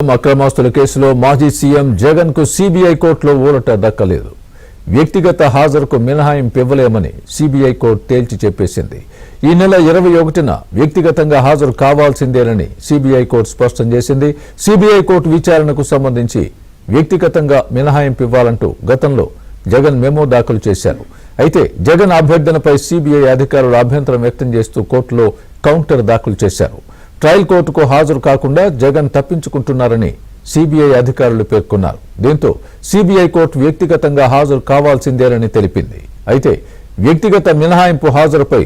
అక్రమాస్తుల కేసులో మాజీ సీఎం జగన్ కు సిబిఐ కోర్టులో ఊరట దక్కలేదు. వ్యక్తిగత హాజరుకు మినహాయింపు ఇవ్వలేమని సిబిఐ కోర్టు తేల్చి చెప్పేసింది. ఈ నెల 21న వ్యక్తిగతంగా హాజరు కావాల్సిందేనని సిబిఐ కోర్టు స్పష్టం చేసింది. సిబిఐ కోర్టు విచారణకు సంబంధించి వ్యక్తిగతంగా మినహాయింపు ఇవ్వాలంటూ గతంలో జగన్ మెమో దాఖలు చేశారు. అయితే జగన్ అభ్యర్థనపై సిబిఐ అధికారులు అభ్యంతరం వ్యక్తం చేస్తూ కోర్టులో కౌంటర్ దాఖలు చేశారు. ట్రయల్ కోర్టుకు హాజరు కాకుండా జగన్ తప్పించుకుంటున్నారని సిబిఐ అధికారులు పేర్కొన్నారు. దీంతో సిబిఐ కోర్టు వ్యక్తిగతంగా హాజరు కావాల్సిందేనని తెలిపింది. అయితే వ్యక్తిగత మినహాయింపు హాజరుపై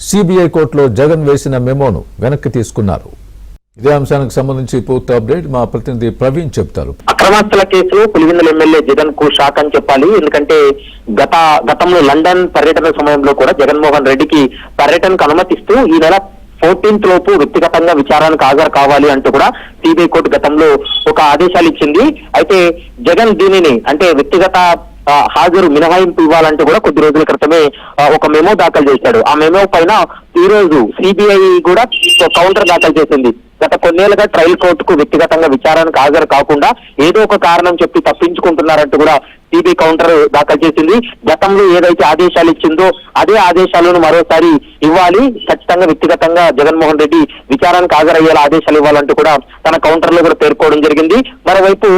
సిబిఐ కోర్టులో జగన్ వేసిన మెమోను వెనక్కి తీసుకున్నారు. ఇదే అంశానికి సంబంధించి పూర్తి అప్డేట్ మా ప్రతినిధి ప్రవీణ్ చెప్తారు. అక్రమాస్తుల కేసులో పులివెందుల ఎమ్మెల్యే జగన్ కు షాక్ అని చెప్పాలి. ఎందుకంటే గతంలో లండన్ పర్యటన సమయంలో కూడా జగన్మోహన్ రెడ్డికి పర్యటనకు అనుమతిస్తూ ఈ నెల 14th లోపు వ్యక్తిగతంగా విచారణకు హాజరు కావాలి అంటూ కూడా సిబిఐ కోర్టు గతంలో ఒక ఆదేశాలు ఇచ్చింది. అయితే జగన్ దీనిని అంటే వ్యక్తిగత హాజరు మినహాయింపు ఇవ్వాలంటూ కూడా కొద్ది రోజుల క్రితమే ఒక మెమో దాఖలు చేశాడు. ఆ మెమో పైన ఈ రోజు సిబిఐ కూడా కౌంటర్ దాఖలు చేసింది. గత కొన్నేళ్లుగా ట్రయల్ కోర్టుకు వ్యక్తిగతంగా విచారణకు హాజరు కాకుండా ఏదో ఒక కారణం చెప్పి తప్పించుకుంటున్నారంటూ కూడా సిబిఐ కౌంటర్ దాఖలు చేసింది. గతంలో ఏదైతే ఆదేశాలు ఇచ్చిందో అదే ఆదేశాలను మరోసారి ఇవ్వాలి, ఖచ్చితంగా వ్యక్తిగతంగా జగన్మోహన్ రెడ్డి విచారణకు హాజరయ్యేలా ఆదేశాలు ఇవ్వాలంటూ కూడా తన కౌంటర్ లో కూడా పేర్కోవడం జరిగింది. మరోవైపు